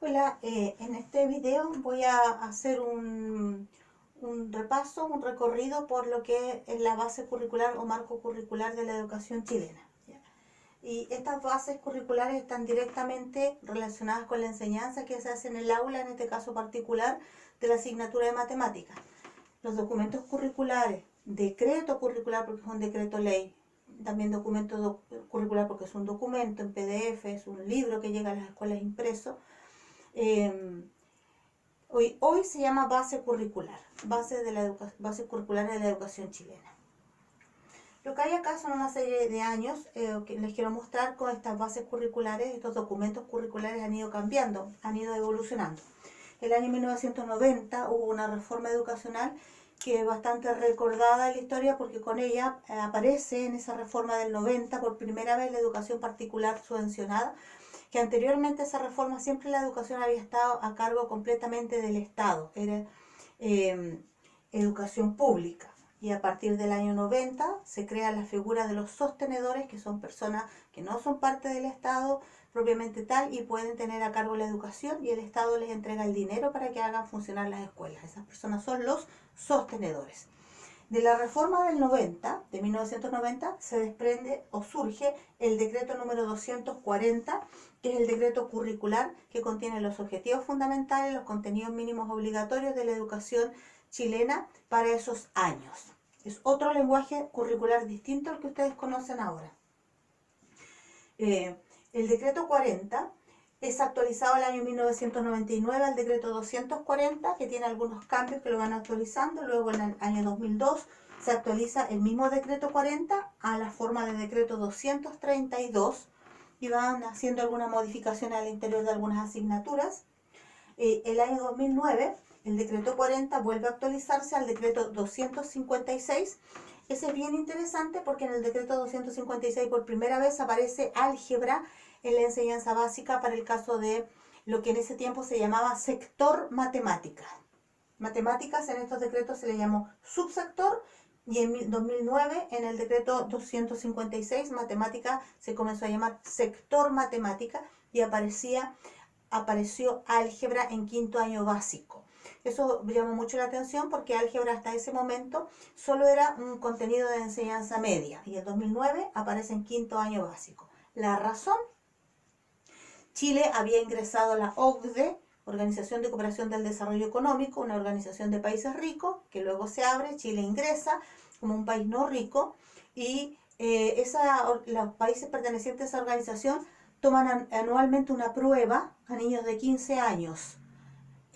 Hola, en este video voy a hacer un repaso, un recorrido por lo que es la base curricular o marco curricular de la educación chilena. ¿Ya? Y estas bases curriculares están directamente relacionadas con la enseñanza que se hace en el aula, en este caso particular, de la asignatura de matemáticas. Los documentos curriculares, decreto curricular porque es un decreto ley, también documento curricular porque es un documento en PDF, es un libro que llega a las escuelas impreso. Eh, hoy se llama base curricular, base curricular de la educación chilena. Lo que hay acá son una serie de años que les quiero mostrar con estas bases curriculares. Estos documentos curriculares han ido cambiando, han ido evolucionando. El año 1990 hubo una reforma educacional que es bastante recordada en la historia porque con ella aparece en esa reforma del 90 por primera vez la educación particular subvencionada, que anteriormente a esa reforma siempre la educación había estado a cargo completamente del Estado, era eh, educación pública. Y a partir del año 90 se crea la figura de los sostenedores, que son personas que no son parte del Estado propiamente tal y pueden tener a cargo la educación y el Estado les entrega el dinero para que hagan funcionar las escuelas. Esas personas son los sostenedores. De la reforma del 90, de 1990, se desprende o surge el decreto número 240, que es el decreto curricular que contiene los objetivos fundamentales, los contenidos mínimos obligatorios de la educación chilena para esos años. Es otro lenguaje curricular distinto al que ustedes conocen ahora. El decreto 40 es actualizado el año 1999 al decreto 240, que tiene algunos cambios que lo van actualizando. Luego en el año 2002 se actualiza el mismo decreto 40 a la forma de decreto 232 y van haciendo algunas modificaciones al interior de algunas asignaturas. El año 2009 el decreto 40 vuelve a actualizarse al decreto 256. Ese es bien interesante porque en el decreto 256 por primera vez aparece álgebra en la enseñanza básica para el caso de lo que en ese tiempo se llamaba sector matemáticas. Matemáticas en estos decretos se le llamó subsector y en 2009 en el decreto 256 matemática se comenzó a llamar sector matemática y apareció álgebra en quinto año básico. Eso llamó mucho la atención porque álgebra hasta ese momento solo era un contenido de enseñanza media y en 2009 aparece en quinto año básico. La razón: Chile había ingresado a la OCDE, Organización de Cooperación del Desarrollo Económico, una organización de países ricos, que luego se abre, Chile ingresa como un país no rico y los países pertenecientes a esa organización toman anualmente una prueba a niños de 15 años.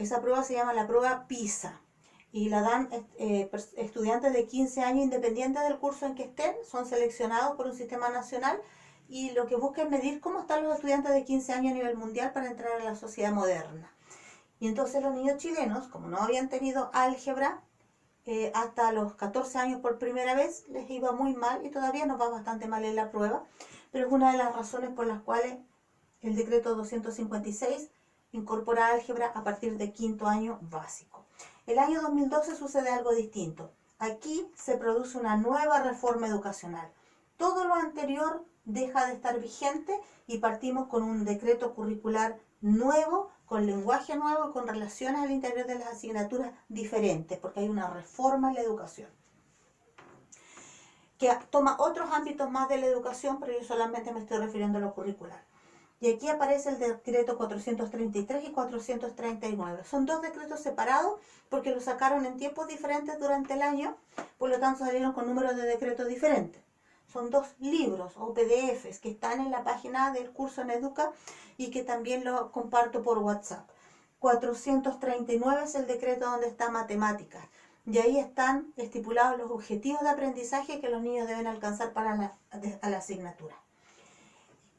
Esa prueba se llama la prueba PISA y la dan estudiantes de 15 años independientes del curso en que estén, son seleccionados por un sistema nacional y lo que busca es medir cómo están los estudiantes de 15 años a nivel mundial para entrar a la sociedad moderna. Y entonces los niños chilenos, como no habían tenido álgebra hasta los 14 años por primera vez, les iba muy mal y todavía nos va bastante mal en la prueba, pero es una de las razones por las cuales el decreto 256 incorpora álgebra a partir de quinto año básico. El año 2012 sucede algo distinto. Aquí se produce una nueva reforma educacional. Todo lo anterior deja de estar vigente y partimos con un decreto curricular nuevo, con lenguaje nuevo y con relaciones al interior de las asignaturas diferentes, porque hay una reforma en la educación que toma otros ámbitos más de la educación, pero yo solamente me estoy refiriendo a lo curricular. Y aquí aparece el decreto 433 y 439. Son dos decretos separados porque los sacaron en tiempos diferentes durante el año, por lo tanto salieron con números de decretos diferentes. Son dos libros o PDFs que están en la página del curso en Educa y que también lo comparto por WhatsApp. 439 es el decreto donde está matemáticas y ahí están estipulados los objetivos de aprendizaje que los niños deben alcanzar para la asignatura.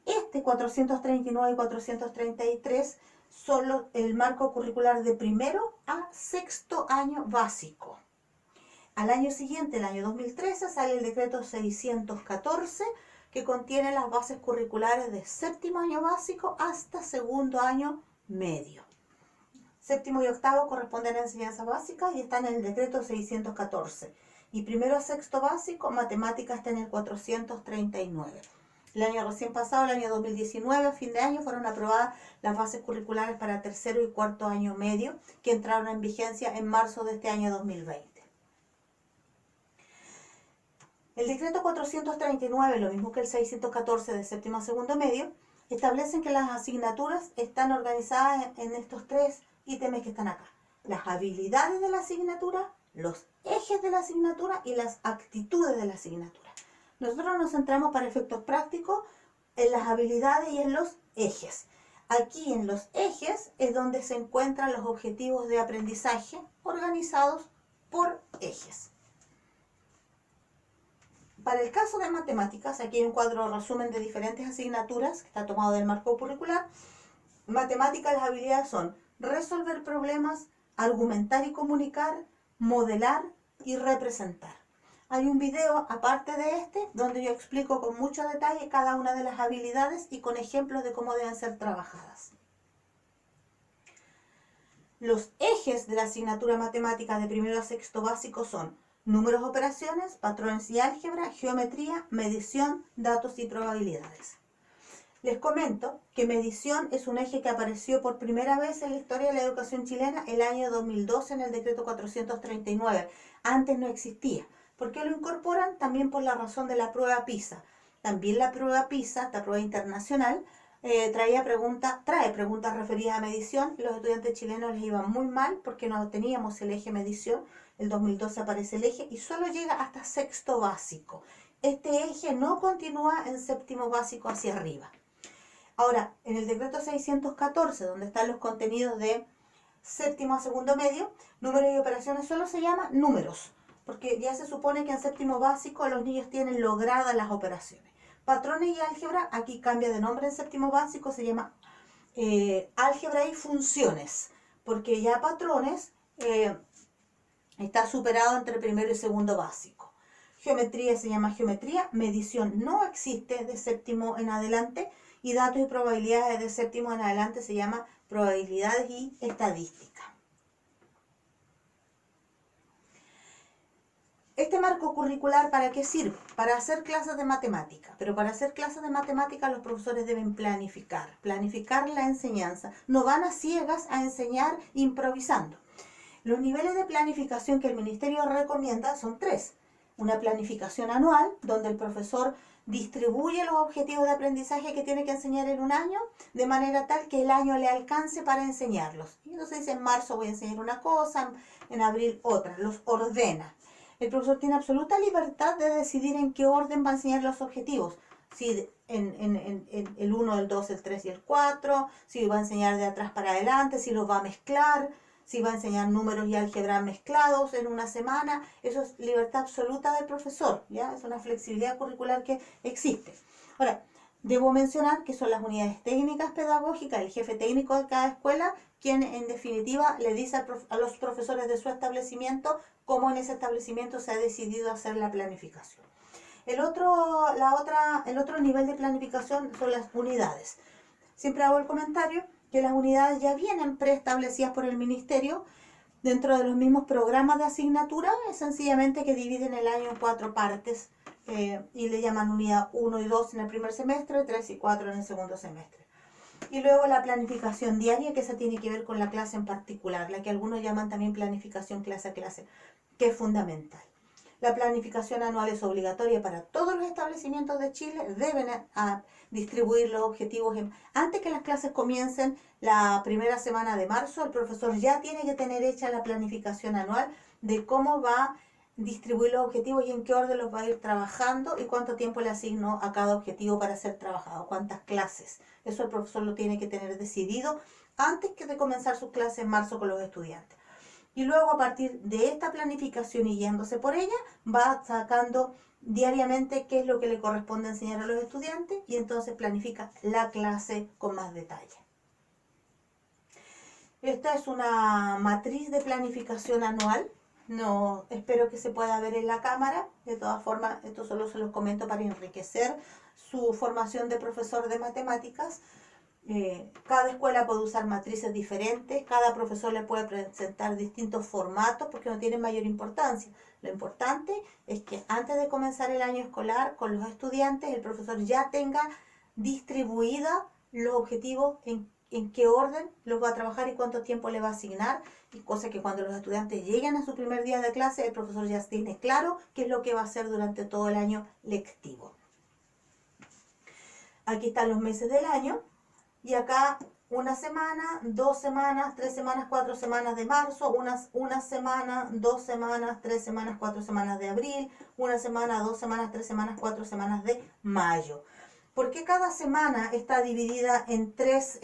Este 439 y 433 son el marco curricular de primero a sexto año básico. Al año siguiente, el año 2013, sale el decreto 614 que contiene las bases curriculares de séptimo año básico hasta segundo año medio. Séptimo y octavo corresponden a enseñanza básica y están en el decreto 614. Y primero a sexto básico, matemáticas está en el 439. El año recién pasado, el año 2019, a fin de año, fueron aprobadas las bases curriculares para tercero y cuarto año medio, que entraron en vigencia en marzo de este año 2020. El decreto 439, lo mismo que el 614 de séptimo a segundo medio, establecen que las asignaturas están organizadas en estos tres ítems que están acá. Las habilidades de la asignatura, los ejes de la asignatura y las actitudes de la asignatura. Nosotros nos centramos para efectos prácticos en las habilidades y en los ejes. Aquí en los ejes es donde se encuentran los objetivos de aprendizaje organizados por ejes. Para el caso de matemáticas, aquí hay un cuadro resumen de diferentes asignaturas que está tomado del marco curricular. Matemáticas, las habilidades son resolver problemas, argumentar y comunicar, modelar y representar. Hay un video aparte de este donde yo explico con mucho detalle cada una de las habilidades y con ejemplos de cómo deben ser trabajadas. Los ejes de la asignatura matemática de primero a sexto básico son números, operaciones, patrones y álgebra, geometría, medición, datos y probabilidades. Les comento que medición es un eje que apareció por primera vez en la historia de la educación chilena el año 2012 en el decreto 439. Antes no existía. ¿Por qué lo incorporan? También por la razón de la prueba PISA. También la prueba PISA, la prueba internacional, trae preguntas referidas a medición y los estudiantes chilenos les iba muy mal porque no teníamos el eje medición. El 2012 aparece el eje y solo llega hasta sexto básico. Este eje no continúa en séptimo básico hacia arriba. Ahora, en el decreto 614, donde están los contenidos de séptimo a segundo medio, números y operaciones solo se llama números, porque ya se supone que en séptimo básico los niños tienen logradas las operaciones. Patrones y álgebra, aquí cambia de nombre en séptimo básico, se llama álgebra y funciones, porque ya patrones está superado entre primero y segundo básico. Geometría se llama geometría, medición no existe de séptimo en adelante y datos y probabilidades de séptimo en adelante se llama probabilidades y estadística. Este marco curricular, ¿para qué sirve? Para hacer clases de matemática, pero para hacer clases de matemática los profesores deben planificar la enseñanza. No van a ciegas a enseñar improvisando. Los niveles de planificación que el Ministerio recomienda son tres. Una planificación anual, donde el profesor distribuye los objetivos de aprendizaje que tiene que enseñar en un año, de manera tal que el año le alcance para enseñarlos. Y entonces dice, en marzo voy a enseñar una cosa, en abril otra, los ordena. El profesor tiene absoluta libertad de decidir en qué orden va a enseñar los objetivos. Si en el 1, el 2, el 3 y el 4, si va a enseñar de atrás para adelante, si los va a mezclar, si va a enseñar números y álgebra mezclados en una semana. Eso es libertad absoluta del profesor, ¿ya? Es una flexibilidad curricular que existe. Ahora, debo mencionar que son las unidades técnicas pedagógicas, el jefe técnico de cada escuela, quien en definitiva le dice a los profesores de su establecimiento cómo en ese establecimiento se ha decidido hacer la planificación. El otro nivel de planificación son las unidades. Siempre hago el comentario que las unidades ya vienen preestablecidas por el Ministerio dentro de los mismos programas de asignatura, es sencillamente que dividen el año en 4 partes y le llaman unidad 1 y 2 en el primer semestre, 3 y 4 en el segundo semestre. Y luego la planificación diaria, que esa tiene que ver con la clase en particular, la que algunos llaman también planificación clase a clase, que es fundamental. La planificación anual es obligatoria para todos los establecimientos de Chile, deben distribuir los objetivos. Antes que las clases comiencen, la primera semana de marzo, el profesor ya tiene que tener hecha la planificación anual de cómo va a distribuir los objetivos y en qué orden los va a ir trabajando y cuánto tiempo le asignó a cada objetivo para ser trabajado, cuántas clases. Eso el profesor lo tiene que tener decidido antes de comenzar sus clases en marzo con los estudiantes. Y luego a partir de esta planificación y guiándose por ella, va sacando diariamente qué es lo que le corresponde enseñar a los estudiantes y entonces planifica la clase con más detalle. Esta es una matriz de planificación anual. No, espero que se pueda ver en la cámara. De todas formas, esto solo se los comento para enriquecer su formación de profesor de matemáticas. Cada escuela puede usar matrices diferentes, cada profesor le puede presentar distintos formatos porque no tiene mayor importancia. Lo importante es que antes de comenzar el año escolar con los estudiantes, el profesor ya tenga distribuida los objetivos en qué orden los va a trabajar y cuánto tiempo le va a asignar, y cosa que cuando los estudiantes lleguen a su primer día de clase, el profesor ya tiene claro qué es lo que va a hacer durante todo el año lectivo. Aquí están los meses del año. Y acá una semana, 2 semanas, 3 semanas, 4 semanas de marzo, una semana, 2 semanas, 3 semanas, 4 semanas de abril, una semana, 2 semanas, 3 semanas, 4 semanas de mayo. ¿Por qué cada semana está dividida en 3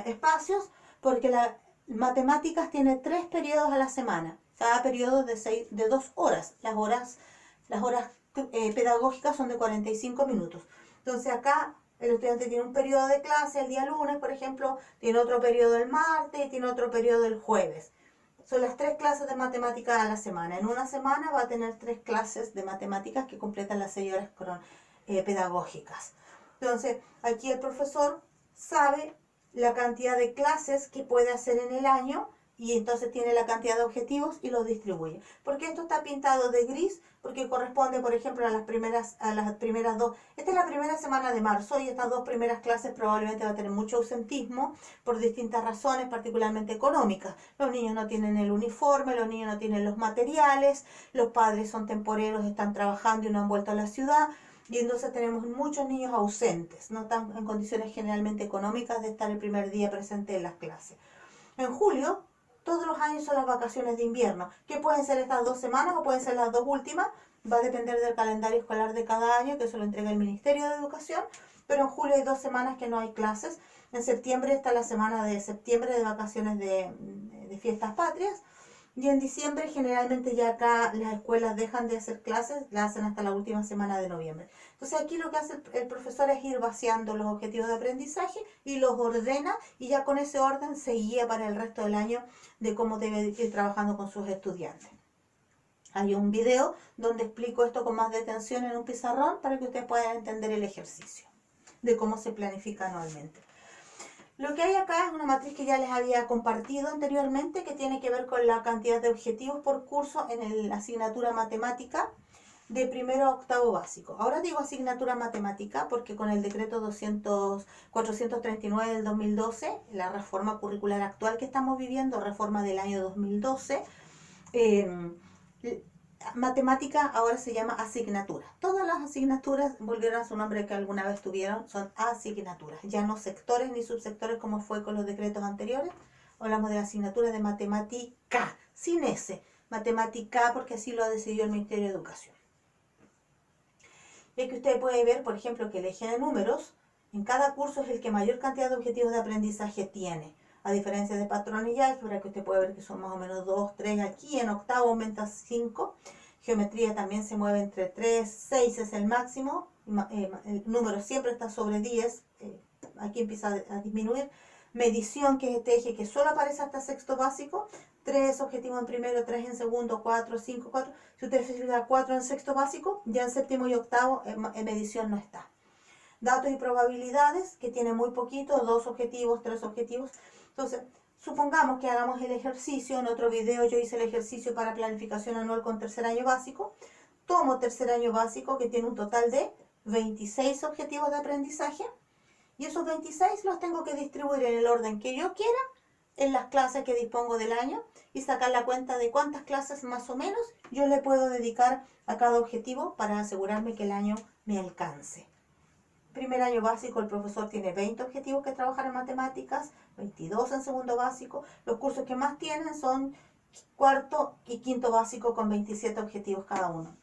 espacios? Porque la matemáticas tiene 3 periodos a la semana, cada periodo de 2 horas. Las horas pedagógicas son de 45 minutos. Entonces acá el estudiante tiene un periodo de clase el día lunes, por ejemplo, tiene otro periodo el martes y tiene otro periodo el jueves. Son las 3 clases de matemáticas a la semana. En una semana va a tener 3 clases de matemáticas que completan las 6 horas pedagógicas. Entonces, aquí el profesor sabe la cantidad de clases que puede hacer en el año y entonces tiene la cantidad de objetivos y los distribuye. ¿Por qué esto está pintado de gris? Porque corresponde, por ejemplo, a las primeras 2. Esta es la primera semana de marzo y estas 2 primeras clases probablemente va a tener mucho ausentismo por distintas razones, particularmente económicas. Los niños no tienen el uniforme, los niños no tienen los materiales, los padres son temporeros, están trabajando y no han vuelto a la ciudad. Y entonces tenemos muchos niños ausentes, no están en condiciones generalmente económicas de estar el primer día presente en las clases. En julio, todos los años son las vacaciones de invierno, que pueden ser estas 2 semanas o pueden ser las 2 últimas, va a depender del calendario escolar de cada año, que eso lo entrega el Ministerio de Educación, pero en julio hay 2 semanas que no hay clases. En septiembre está la semana de septiembre de vacaciones de fiestas patrias, y en diciembre generalmente ya acá las escuelas dejan de hacer clases, las hacen hasta la última semana de noviembre. Entonces aquí lo que hace el profesor es ir vaciando los objetivos de aprendizaje y los ordena, y ya con ese orden se guía para el resto del año de cómo debe ir trabajando con sus estudiantes. Hay un video donde explico esto con más detención en un pizarrón para que ustedes puedan entender el ejercicio de cómo se planifica anualmente. Lo que hay acá es una matriz que ya les había compartido anteriormente, que tiene que ver con la cantidad de objetivos por curso en la asignatura matemática de primero a octavo básico. Ahora digo asignatura matemática porque con el decreto 439 del 2012, la reforma curricular actual que estamos viviendo, reforma del año 2012, matemática ahora se llama asignatura. Todas las asignaturas volvieron a su nombre que alguna vez tuvieron, son asignaturas, ya no sectores ni subsectores como fue con los decretos anteriores. Hablamos de la asignatura de matemática, sin S, matemática, porque así lo ha decidido el Ministerio de Educación. Y aquí usted puede ver, por ejemplo, que el eje de números en cada curso es el que mayor cantidad de objetivos de aprendizaje tiene. A diferencia de patrones y álgebra, que usted puede ver que son más o menos 2, 3 aquí, en octavo aumenta 5. Geometría también se mueve entre 3, 6 es el máximo. El número siempre está sobre 10, aquí empieza a disminuir. Medición, que es este eje que solo aparece hasta sexto básico. 3 objetivos en primero, 3 en segundo, 4, 5, 4. Si usted se fija 4 en sexto básico, ya en séptimo y octavo en medición no está. Datos y probabilidades, que tiene muy poquito, 2 objetivos, 3 objetivos. Entonces, supongamos que hagamos el ejercicio. En otro video yo hice el ejercicio para planificación anual con tercer año básico. Tomo tercer año básico, que tiene un total de 26 objetivos de aprendizaje, y esos 26 los tengo que distribuir en el orden que yo quiera en las clases que dispongo del año y sacar la cuenta de cuántas clases más o menos yo le puedo dedicar a cada objetivo para asegurarme que el año me alcance. Primer año básico, el profesor tiene 20 objetivos que trabajar en matemáticas, 22 en segundo básico. Los cursos que más tienen son cuarto y quinto básico con 27 objetivos cada uno.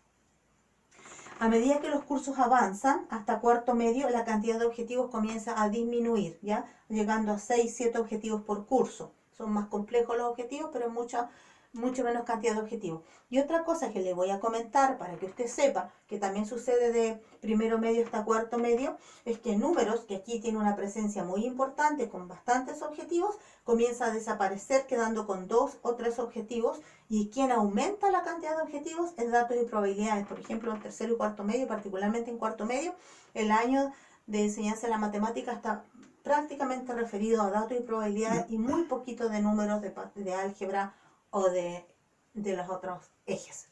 A medida que los cursos avanzan hasta cuarto medio, la cantidad de objetivos comienza a disminuir, ¿ya? Llegando a 6, 7 objetivos por curso. Son más complejos los objetivos, pero mucho menos cantidad de objetivos. Y otra cosa que le voy a comentar para que usted sepa, que también sucede de primero medio hasta cuarto medio, es que números, que aquí tiene una presencia muy importante con bastantes objetivos, comienza a desaparecer quedando con 2 o 3 objetivos, y quien aumenta la cantidad de objetivos es datos y probabilidades. Por ejemplo, en tercero y cuarto medio, particularmente en cuarto medio, el año de enseñanza de la matemática está prácticamente referido a datos y probabilidades y muy poquito de números de álgebra o de los otros ejes.